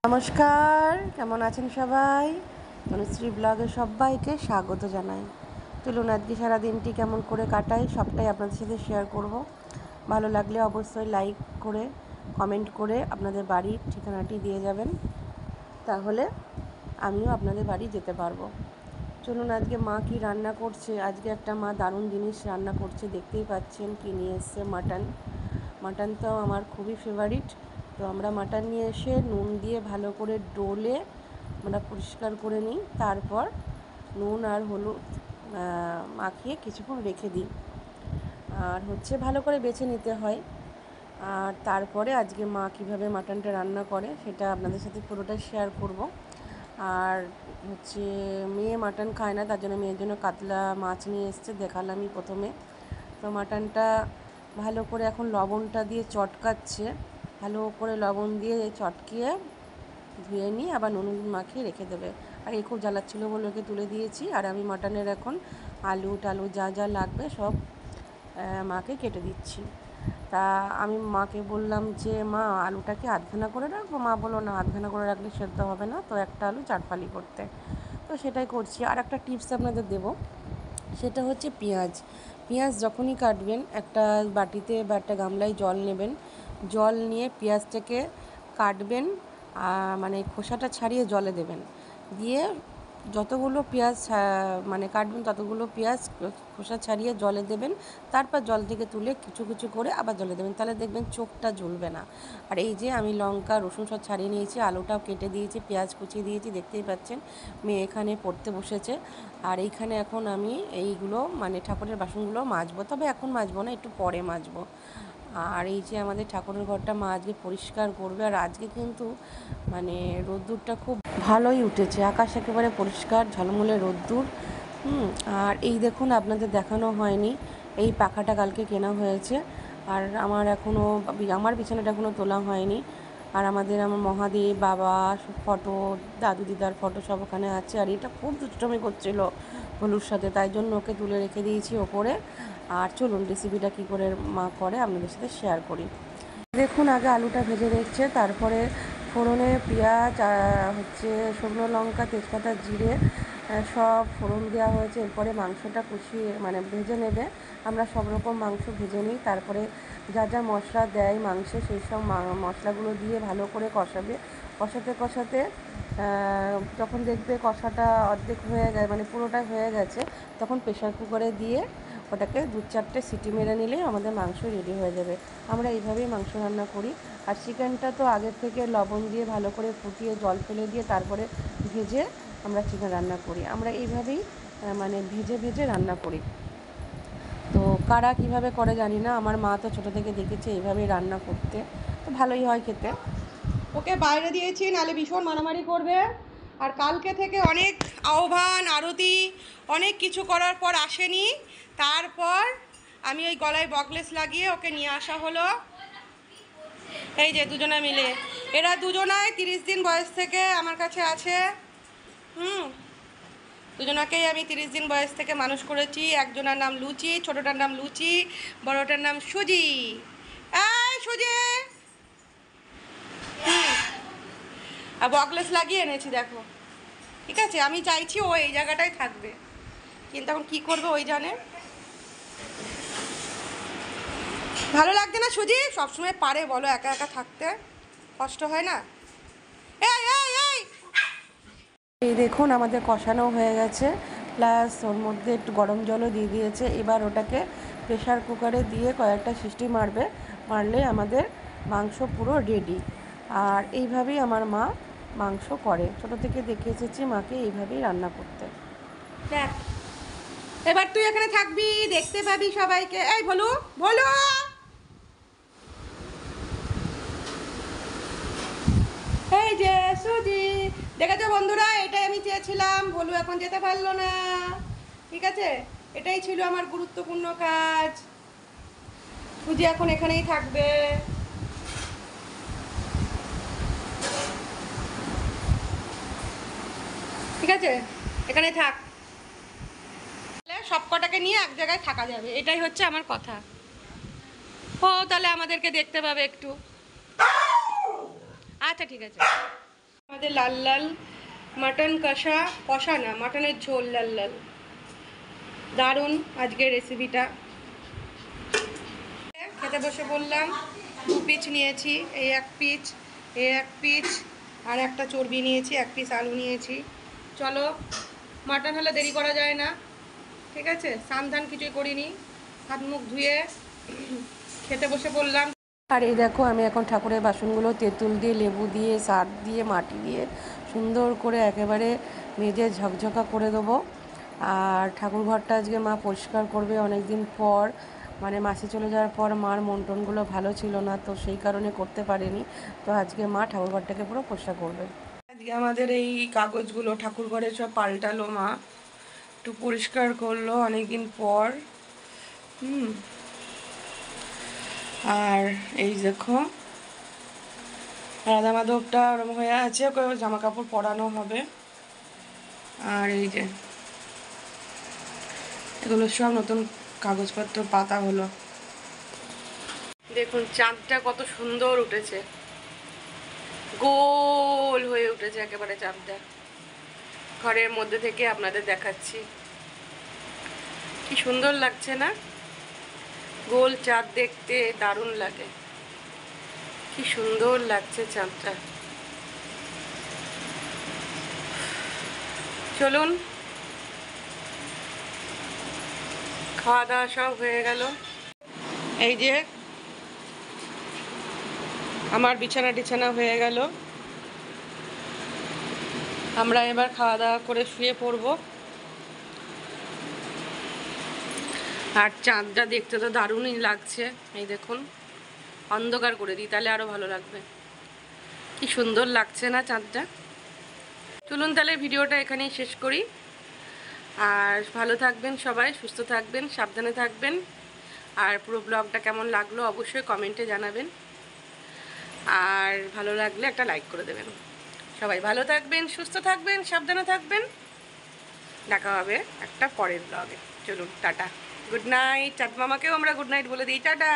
নমস্কার, কেমন আছেন সবাই? তনুশ্রী ব্লগে সবাইকে স্বাগত জানাই। চলুন আজকে সারাদিনটি কেমন করে কাটাই সবটাই আপনাদের সাথে শেয়ার করব। ভালো লাগলে অবশ্যই লাইক করে কমেন্ট করে আপনাদের বাড়ির ঠিকানাটি দিয়ে যাবেন, তাহলে আমিও আপনাদের বাড়ি যেতে পারবো। চলুন আজকে মা কি রান্না করছে। আজকে একটা মা দারুণ জিনিস রান্না করছে, দেখতেই পাচ্ছেন কি নিয়ে এসছে। মাটন তো আমার খুবই ফেভারিট। তো আমরা মাটন নিয়ে এসে নুন দিয়ে ভালো করে ডলে আমরা পরিষ্কার করে নিই, তারপর নুন আর হলুদ মাখিয়ে কিছুক্ষণ রেখে দিই। আর ভালো করে বেছে নিতে হয়। আর তারপরে আজকে মা কীভাবে মাটনটা রান্না করে সেটা আপনাদের সাথে পুরোটা শেয়ার করব। আর মেয়ে মাটন খায় না, তার জন্য মেয়ের জন্য কাতলা মাছ নিয়ে এসছে, দেখালামই প্রথমে। তো মাটনটা ভালো করে এখন লবণটা দিয়ে চটকাচ্ছে, ভালো করে লবণ দিয়ে চটকিয়ে ধুয়ে নিয়ে আবার নুন মাখিয়ে রেখে দেবে। আর এই খুব জ্বালাচ্ছিলো বলে ওকে তুলে দিয়েছি। আর আমি মাটনের এখন আলু টালু যা যা লাগবে সব মাকে কেটে দিচ্ছি। তা আমি মাকে বললাম যে মা আলুটাকে আধখানা করে রাখবো। মা বললো না, আধখানা করে রাখলে সেদ্ধ হবে না, তো একটা আলু চারফালি করতে। তো সেটাই করছি। আর একটা টিপস আপনাদের দেবো, সেটা হচ্ছে পেঁয়াজ যখনই কাটবেন একটা বাটিতে বা একটা গামলায় জল নেবেন। জল নিয়ে পেঁয়াজটাকে কাটবেন, মানে খোসাটা ছাড়িয়ে জলে দেবেন। দিয়ে যতগুলো পেঁয়াজ কাটবেন ততগুলো পেঁয়াজ খোসা ছাড়িয়ে জলে দেবেন। তারপর জল থেকে তুলে কিছু কিছু করে আবার জলে দেবেন, তাহলে দেখবেন চোখটা জ্বলবে না। আর এই যে আমি লঙ্কা রসুন সব ছাড়িয়ে নিয়েছি, আলুটাও কেটে দিয়েছি, পেঁয়াজ কুচিয়ে দিয়েছি, দেখতেই পাচ্ছেন। মেয়ে এখানে পড়তে বসেছে। আর এইখানে এখন আমি এইগুলো ঠাকুরের বাসনগুলো মাজবো, তবে এখন মাজবো না, একটু পরে মাজবো। আর এই যে আমাদের ঠাকুরের ঘরটা মা আজকে পরিষ্কার করবে। আর আজকে কিন্তু রোদ্দুরটা খুব ভালোই উঠেছে, আকাশ একেবারে পরিষ্কার ঝলমলে রোদ্দুর। আর এই দেখুন, আপনাদের দেখানো হয়নি, এই পাখাটা কালকে কেনা হয়েছে। আর আমার বিছানাটা এখনও তোলা হয়নি। আর আমার মহাদেব বাবা ফটো, দাদু দিদার ফটো সব ওখানে আছে। আর এটা খুব দুষ্টমি করছিল ভলুর সাথে, তাই জন্য ওকে তুলে রেখে দিয়েছি ওপরে। আর চলুন রেসিপিটা কী করে মা করে আপনাদের সাথে শেয়ার করি। দেখুন, আগে আলুটা ভেজে নিচ্ছে, তারপরে ফোড়নে পেঁয়াজ শুকনো লঙ্কা, তেজপাতা, জিরে সব ফোড়ন দেওয়া হয়েছে। এরপরে মাংসটা কষিয়ে ভেজে নেবে। আমরা সব রকম মাংস ভেজে নিই, তারপরে যা যা মশলা দেয় মাংসে সেই সব মশলাগুলো দিয়ে ভালো করে কষাবে। কষাতে কষাতে যখন দেখবে কষাটা অর্ধেক হয়ে যায়, পুরোটা হয়ে গেছে, তখন প্রেশার কুকারে দিয়ে ওটাকে 2-4টে সিটি মেরে নিলেই আমাদের মাংস রেডি হয়ে যাবে। আমরা এইভাবেই মাংস রান্না করি। আর চিকেনটা তো আগের থেকে লবণ দিয়ে ভালো করে ফুটিয়ে জল ফেলে দিয়ে তারপরে ভেজে আমরা চিকেন রান্না করি। আমরা এইভাবেই ভেজে ভেজে রান্না করি। তো কারা কীভাবে করে জানি না, আমার মা তো ছোটো থেকে দেখেছে এইভাবেই রান্না করতে, তো ভালোই হয় খেতে। ওকে বাইরে দিয়েছি, নাহলে ভীষণ মারামারি করবে। আর কালকে থেকে অনেক আহ্বান আরতি অনেক কিছু করার পর আসেনি, তারপর আমি ওই গলায় বকলেস লাগিয়ে ওকে নিয়ে আসা হলো। এই যে দুজনে মিলে, এরা দুজনাই 30 দিন বয়স থেকে আমার কাছে আছে। দুজনাকেই আমি 30 দিন বয়স থেকে মানুষ করেছি। একজনের নাম লুচি, ছোটোটার নাম লুচি, বড়টার নাম সুজি। সুজি আর বকলেস লাগিয়ে এনেছি, দেখো। ঠিক আছে, আমি চাইছি ও এই জায়গাটায় থাকবে, কিন্তু এখন কী করবে ওই জানে। ভালো লাগছে না সুজি? সবসময় পারে বলো একা একা থাকতে? কষ্ট হয় না? এই এই এই এই দেখুন, আমাদের কষানো হয়ে গেছে, প্লাস ওর মধ্যে একটু গরম জলও দিয়ে দিয়েছে। এবার ওটাকে প্রেশার কুকারে দিয়ে কয়েকটা সিটি মারলে আমাদের মাংস পুরো রেডি। আর এইভাবেই আমার মা মাংস করে, ছোটো থেকে দেখে এসেছি মাকে এইভাবেই রান্না করতে। দেখ, এবার তুই এখানে থাকবি, দেখতে পাবি সবাইকে। এই ভলু ভলু, এই যে সুজি, দেখেছো বন্ধুরা, এটাই আমি চেয়েছিলাম। ভলু এখন যেতে পারলো না, ঠিক আছে? এটাই ছিল আমার গুরুত্বপূর্ণ কাজ। সুজি এখন এখানেই থাকবে। ঠিক আছে, এখানেই থাক। সব কটাকে নিয়ে এক জায়গায় থাকা যাবে, এটাই হচ্ছে আমার কথা। ও তাহলে আমাদেরকে দেখতে পাবে একটু। আচ্ছা ঠিক আছে। আমাদের লাল লাল মাটন কষা, কষা না মাটনের ঝোল লাল লাল, দারুণ আজকের রেসিপিটা। খেতে বসে বললাম, 2 পিস নিয়েছি, এই 1 পিস, এই 1 পিস, আর একটা চর্বি নিয়েছি, 1 পিস আলু নিয়েছি। চলো, মাটন হলে দেরি করা যায় না, ঠিক আছে? স্নান ধান কিছুই করিনি, হাত মুখ ধুয়ে খেতে বসে পড়লাম। আর এই দেখো আমি এখন ঠাকুরের বাসনগুলো তেঁতুল দিয়ে, লেবু দিয়ে, সার দিয়ে, মাটি দিয়ে সুন্দর করে একেবারে মেজে ঝকঝকা করে দেবো। আর ঠাকুর ঘরটা আজকে মা পরিষ্কার করবে অনেক দিন পর, মানে মাসি চলে যাওয়ার পর মার মন টনগুলো ভালো ছিল না, তো সেই কারণে করতে পারেনি। তো আজকে মা ঠাকুর ঘরটাকে পুরো পরিষ্কার করবে। আজকে আমাদের এই কাগজগুলো ঠাকুর ঘরে সব পাল্টালো মা, একটু পরিষ্কার করলো অনেক দিন পর। আর এই দেখো রাধা মাধবটা ওরম হয়ে আছে, ওকে জামা কাপড় পরানো হবে। আর এই যে এগুলো সব নতুন কাগজপত্র পাতা হলো। দেখুন চাঁদটা কত সুন্দর উঠেছে, গোল হয়ে উঠেছে একেবারে চাঁদটা। ঘরের মধ্যে থেকে আপনাদের দেখাচ্ছি, কি সুন্দর লাগছে না? গোল চাঁদ দেখতে দারুণ লাগে, কি সুন্দর লাগছে চাঁদটা। চলুন, খাওয়া দাওয়া সব হয়ে গেল। এই যে আমার বিছানা টিছানা হয়ে গেল, আমরা এবার খাওয়া দাওয়া করে শুয়ে পড়ব। আর চাঁদটা দেখতে তো দারুণই লাগছে, এই দেখুন। অন্ধকার করে দিই তাহলে আরও ভালো লাগবে, কি সুন্দর লাগছে না চাঁদটা? চলুন তাহলে ভিডিওটা এখানেই শেষ করি। আর ভালো থাকবেন সবাই, সুস্থ থাকবেন, সাবধানে থাকবেন। আর পুরো ব্লগটা কেমন লাগলো অবশ্যই কমেন্টে জানাবেন। আর ভালো লাগলে একটা লাইক করে দেবেন। সবাই ভালো থাকবেন, সুস্থ থাকবেন, সাবধানে থাকবেন। দেখা হবে একটা পরের ব্লগে। চলুন টাটা, গুড নাইট। চাঁদ মামাকেও আমরা গুড নাইট বলে দিই, টাটা।